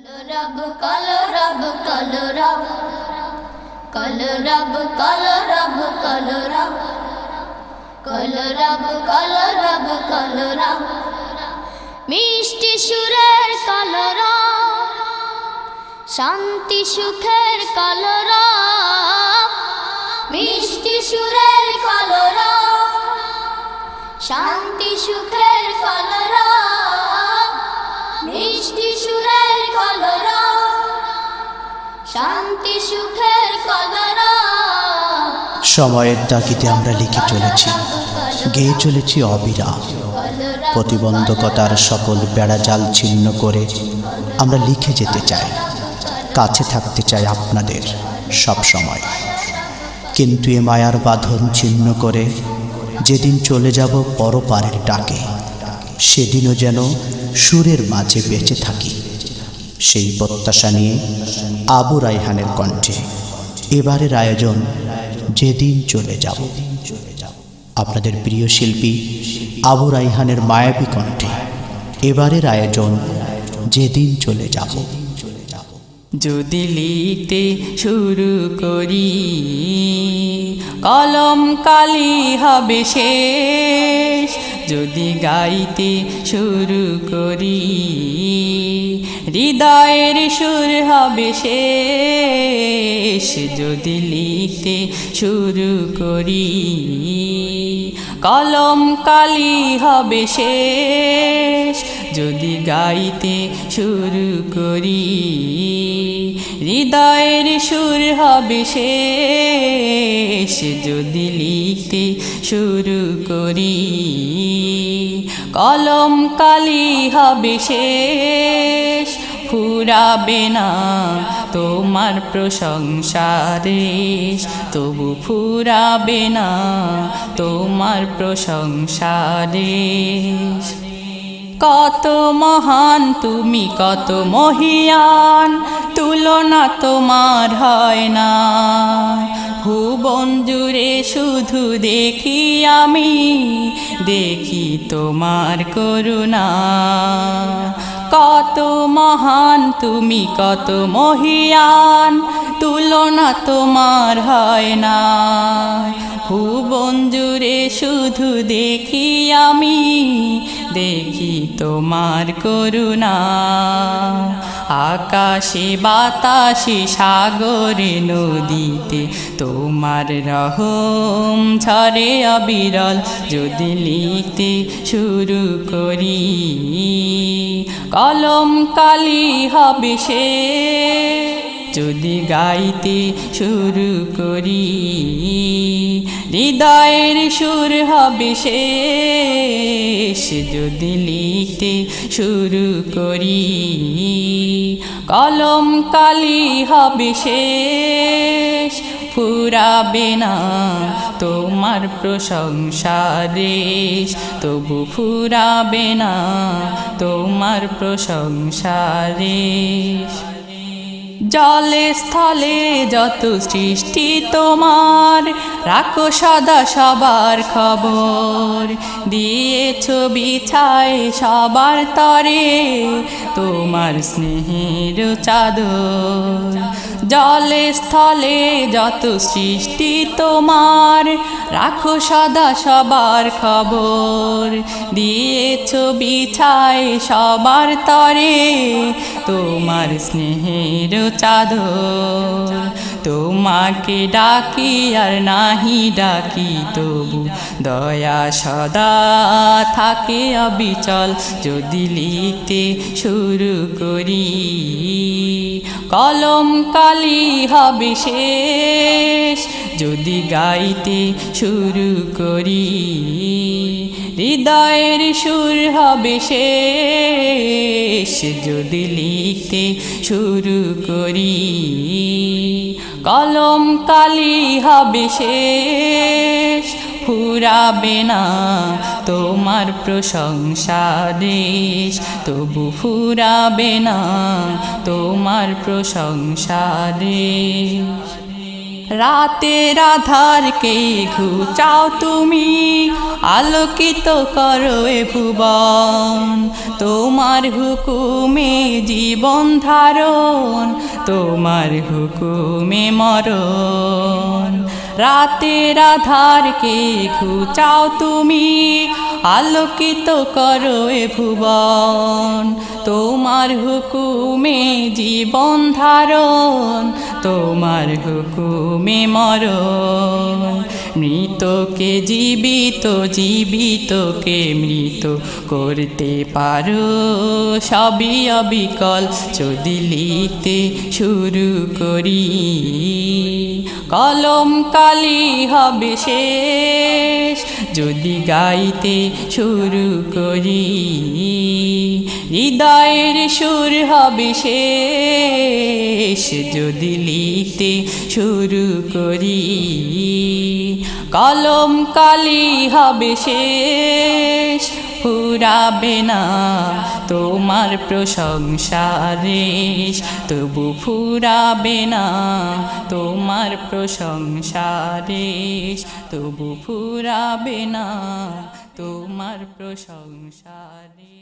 রব কালো রব কালো রব কালো রব কালো রব কালো রব কালো রব কালো রব কালো রব মিষ্টি সুরের কালো রব শান্তি সুখের কালো রব মিষ্টি সুরের কালো রব শান্তি সুখের কালো রব মিষ্টি সুরের কালো রব শান্তি সুখের কালো রব সময়ের তাগিদে আমরা লিখে চলেছি, গেয়ে চলেছি অবিরাম। প্রতিবন্ধকতার সকল বেড়াজাল ছিন্ন করে আমরা লিখে যেতে চাই, কাছে থাকতে চাই আপনাদের সব সময়। কিন্তু এ মায়ার বাঁধন ছিন্ন করে যেদিন চলে যাব পরপারের ডাকে, সেদিনও যেন সুরের মাঝে বেঁচে থাকি। সেই প্রত্যাশা নিয়ে আবু রায়হানের কণ্ঠে এবারের আয়োজন যেদিন চলে যাব। আপনাদের প্রিয় শিল্পী আবু রায়হানের মায়াবী কণ্ঠে এবারের আয়োজন যেদিন চলে যাব। যদি লিখতে শুরু করি কলম কালি হবে শেষ, যদি গাইতে শুরু করি হৃদয়ের সুর হবে শেষ, যদি লিখতে শুরু করি কলম কালি হবে শেষ, যদি গাইতে শুরু করি হৃদয়ের সুর হবে শেষ, যদি লিখতে শুরু করি কলম কালি হবে শেষ। ফুরাবে না তোমার প্রশংসারেশ, তবু ফুরাবে না তোমার প্রশংসারেশ। কত মহান তুমি, কত মহিয়ান, তুলনা তোমার হয় না। ভুবন জুড়ে শুধু দেখি আমি, দেখি তোমার করুণা। কত মহান তুমি, কত মহিয়ান, তুলনা তোমার হয় না। ভুবন জুড়ে শুধু দেখি আমি, দেখি তোমার করুণা। আকাশে বাতাসে সাগরে নদীতে তোমার রহম ঝরে অবিরল, যদি লিখতে শুরু করি কলম কালি হবে শেষ, যদি গাইতে শুরু করি হৃদয়ের সুর হবে শেষ, যদি লিখতে শুরু করি কলম কালি হবে শেষ। ফুরাবে না তোমার প্রশংসারেশ, তবু ফুরাবে না তোমার প্রশংসারেশ। জলে স্থলে যত সৃষ্টি তোমার, রাখো সদা সবার খবর। দিয়েছ বিছায় সবার তরে তোমার স্নেহের চাদর। জলে স্থলে যত সৃষ্টি তোমার, রাখো সদা সবার খবর। দিয়েছ বিছায় সবার তরে তোমার স্নেহের চাদর। তোমাকে ডাকি আর নাহি ডাকি, তবু দয়া সদা থাকে অবিচল, যদি লিখতে শুরু করি কলম কালি হবে শেষ, যদি গাইতে শুরু করি হৃদয়ের সুর হবে শেষ, যদি লিখতে শুরু করি কলম কালি হবে শেষ। ফুরাবে না তোমার প্রশংসারেশ, তবু ফুরাবে না তোমার প্রশংসারেশ। রাতের আধারকে ঘুচাও তুমি, আলোকিত করো এ ভুবন, তোমার হুকুমে জীবন ধারণ, তোমার হুকুমে মরণ। রাতের আধারকে ঘুচাও তুমি, আলোকিত করো এ ভুবন, তোমার হুকুমে জীবন ধারণ, তোমার হুকুমে মরণ। মৃতকে জীবিত, জীবিতকে মৃত করতে পারো, সবই অবিকল যদি লিখতে শুরু করি। কলম কালি হবে শেষ যদি গাইতে শুরু করি, হৃদয়ের সুর হবে শেষ যদি লিখতে শুরু করি। কলম কালি হবে শেষ, ফুরাবে না তোমার প্রশংসা রেশ, তবু ফুরাবে না তোমার প্রশংসা রেশ, তবু ফুরাবে না তোমার প্রশংসা রেশ।